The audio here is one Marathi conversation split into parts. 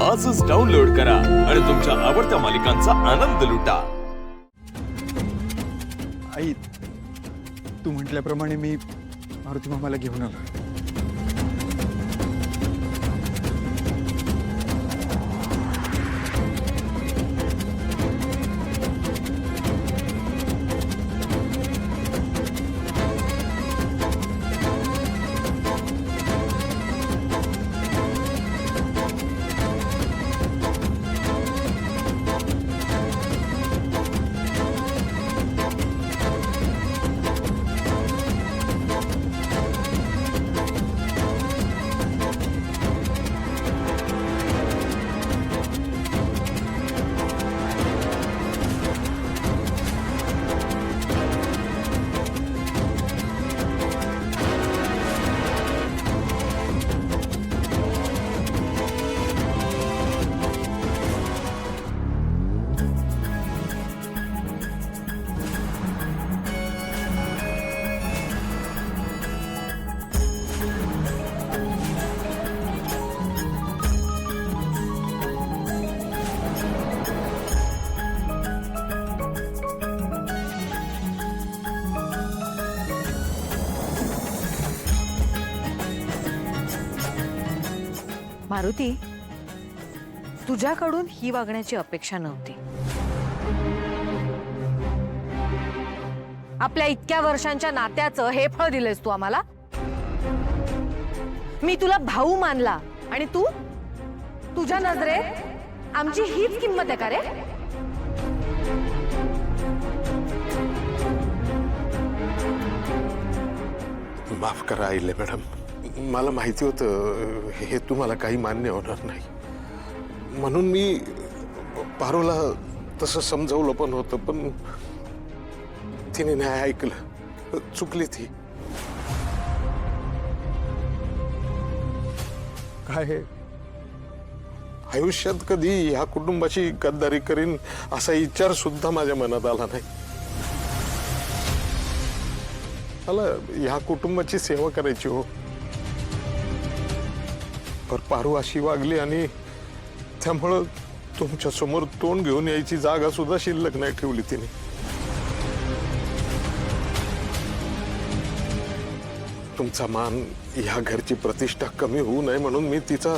आजच डाउनलोड करा आणि तुमच्या आवडत्या मालिकांचा आनंद लुटा। आई, तू म्हटल्याप्रमाणे मी मारुती मामाला घेऊन आलो। मारुती, तुझ्याकडून ही वागण्याची अपेक्षा नव्हती। आपल्या इतक्या वर्षांच्या नात्याचं हे फळ दिलेस तू आम्हाला। मी तुला भाऊ मानला आणि तू, तुझ्या नजरेत आमची हीच किंमत आहे का रे? माफ करा आईले मॅडम, मला माहिती होतं हे तुम्हाला काही मान्य होणार नाही, म्हणून मी पारूला तसं समजावलं पण होतं, पण तिने नाही ऐकलं, चुकली ती। काय हे? आयुष्यात कधी ह्या कुटुंबाची गद्दारी करीन असा विचार सुद्धा माझ्या मनात आला नाही। मला ह्या कुटुंबाची सेवा करायची हो, पर पारू अशी वागली आणि त्यामुळं तुमच्या समोर तोंड घेऊन यायची जागा सुद्धा शिल्लक नाही ठेवली तिने। तुमचा मान, ह्या घरची प्रतिष्ठा कमी होऊ नये म्हणून मी तिचा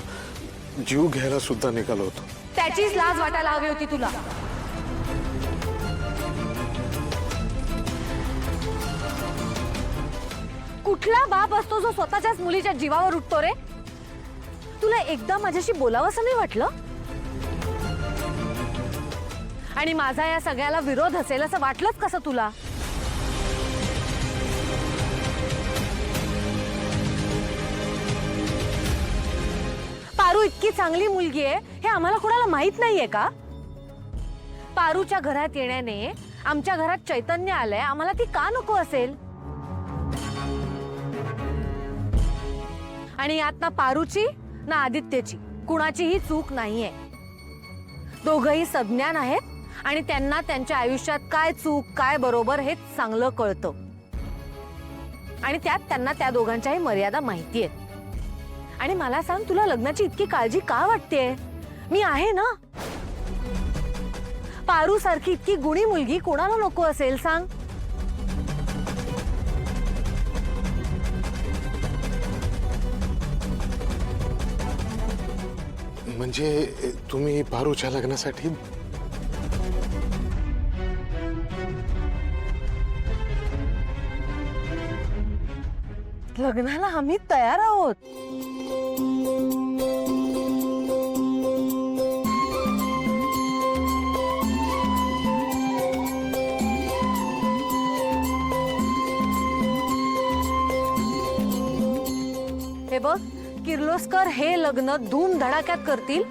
जीव घ्यायला सुद्धा निघालो होतो। त्याचीच लाज वाटायला हवी होती तुला। कुठला बाप असतो जो स्वतःच्याच मुलीच्या जीवावर उठतो रे? तुला एकदा माझ्याशी बोलावंसं नाही वाटलं? आणि माझा या सगळ्याला विरोध असेल असं वाटलंच कसं तुला? पारू इतकी चांगली मुलगी आहे हे आम्हाला कोणाला माहित नाहीये का? पारूच्या घरात येण्याने आमच्या घरात चैतन्य आलंय, आम्हाला ती का नको असेल? आणि यात ना पारूची ना आदित्यची कुणाचीही चूक नाहीये। दोघही सज्ञान आहेत आणि त्यांना त्यांच्या आयुष्यात काय चूक काय बरोबर हे चांगलं कळतं, आणि त्यात त्यांना त्या दोघांच्याही मर्यादा माहिती आहेत। आणि मला सांग, तुला लग्नाची इतकी काळजी का वाटतेय? मी आहे ना। पारू सारखी इतकी गुणी मुलगी कोणाला नको असेल सांग? म्हणजे तुम्ही पारूच्या लग्नासाठी? लग्नाला आम्ही तयार आहोत। हे बघ, किर्लोस्कर हे लग्न धूमधडाक्यात करतील,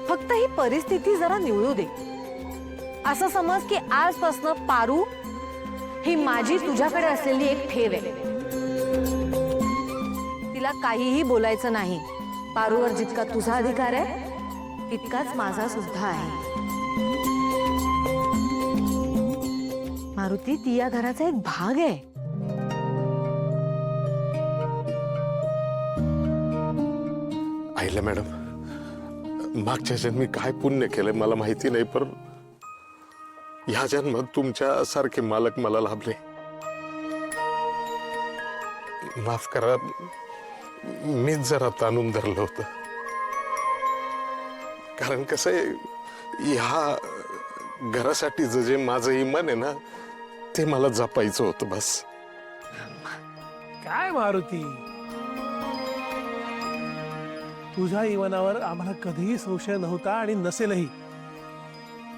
फक्त ही परिस्थिती जरा निवळू दे। असं समज की आजपासून पारू ही माझी तुझ्याकडे असलेली एक ठेव आहे। तिला काहीही बोलायचं नाही। पारूवर जितका तुझा अधिकार आहे तितकाच माझा सुद्धा आहे। मारुती, ती या घराचा एक भाग आहे। आईला मॅडम, मागच्या जन्मी काय पुण्य केलंय मला माहिती नाही, पण ह्या जन्मात तुमच्या सारखे मालक मला लाभले. माफ करा, मीच जरा ताणून धरलं होतं. कारण कसं आहे, ह्या घरासाठी जे माझं इमान आहे ना, ते मला जपायचं होतं बस. काय मारुती, तुझ्या इमानावर आम्हाला कधीही संशय नव्हता आणि नसेलही.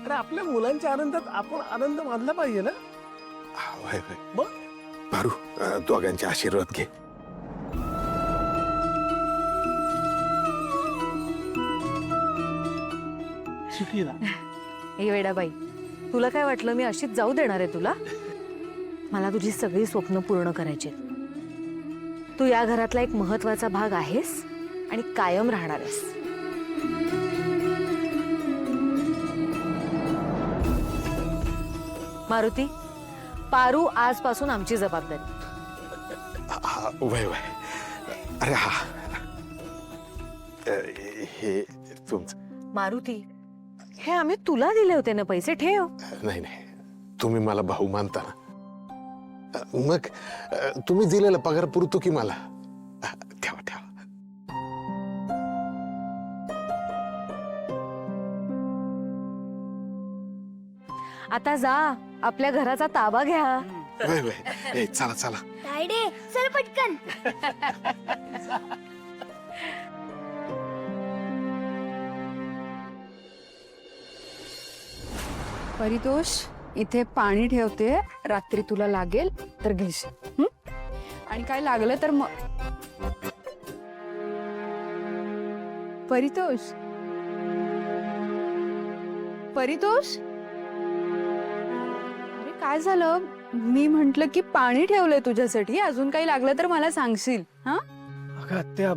अरे आपल्या मुलांच्या आनंदात आपण आनंद मानला पाहिजे ना. मग पारू, दोघांचे आशीर्वाद घे. सुखी ना. हे वेडाबाई, तुला काय वाटलं मी अशीच जाऊ देणार आहे तुला? मला तुझी सगळी स्वप्न पूर्ण करायची. तू या घरातला एक महत्वाचा भाग आहेस आणि कायम राहणार आहेस. मारुती, पारू आजपासून आमची जबाबदारी. वय वय. अरे हा, हे तुमचं. मारुती, हे आम्ही तुला दिले होते ना पैसे, ठेव. नाही नाही, तुम्ही मला भाऊ मानता ना, मग तुम्ही दिलेला पगार पुरतो की मला. ठेवा ठेवा. आता जा, आपल्या घराचा ताबा घ्या. वय वय. चला चला. तायडे चल पटकन. परितोष, इथे पाणी ठेवते, रात्री तुला लागेल तर घेशील. हं? आणि काय लागलं तर मग. परितोष, परितोष, अरे काय झालं? मी म्हंटल की पाणी ठेवलंय तुझ्यासाठी, अजून काही लागलं तर मला सांगशील. हा, अगं आत्या,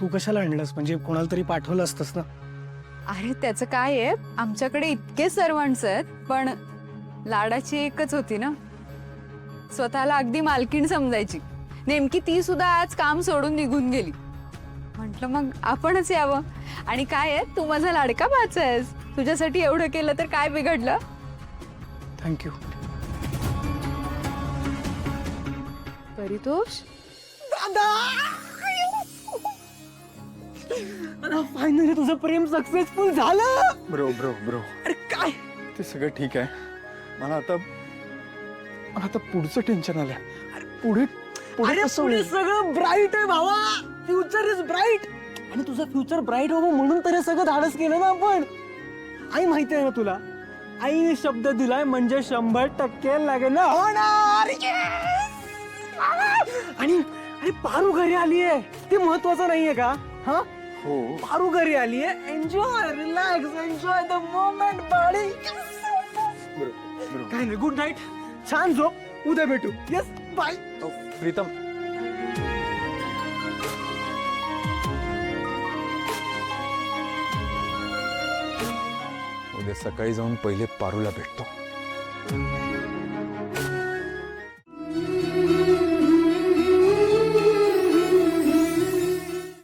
तू कशाला आणलंस? म्हणजे कोणाला तरी पाठवलं असतंस ना. अरे त्याचं काय आहे, आमच्याकडे इतके सर्वंट्स आहेत, पण लाडाची एकच होती ना, स्वतःला अगदी मालकीण समजायची. नेमकी ती सुद्धा आज काम सोडून निघून गेली. म्हटलं मग आपणच यावं. आणि काय आहे, तू माझा लाडका भाचा आहेस, तुझ्यासाठी एवढं केलं तर काय बिघडलं. थँक्यू. परितोष, फायनली तुझं प्रेम सक्सेसफुल झालं. ब्रो ब्रो ब्रो, अरे काय, ते सगळं ठीक आहे. मला आता पुढचं टेन्शन आलंय. पुढे पुढे कसं पुढे होईल? सगळं ब्राईट आहे भावा. Future is bright. आणि तुझं फ्युचर ब्राईट व्हावं म्हणून तर हे सगळं धाडस केलं ना आपण. आई माहिती आहे ना तुला, आईने शब्द दिलाय म्हणजे 100% लग्न होणार. आणि अरे पारू घरी आली आहे, ते महत्वाचं नाहीये का? हा, हो, पारू घरी आली आहे. Enjoy, relax, enjoy the moment बाळी. काय नाही, गुड नाईट, छान झोप, उद्या भेटू. Yes, bye. प्रीतम, उद्या सकाळी जाऊन पहिले पारूला भेटतो.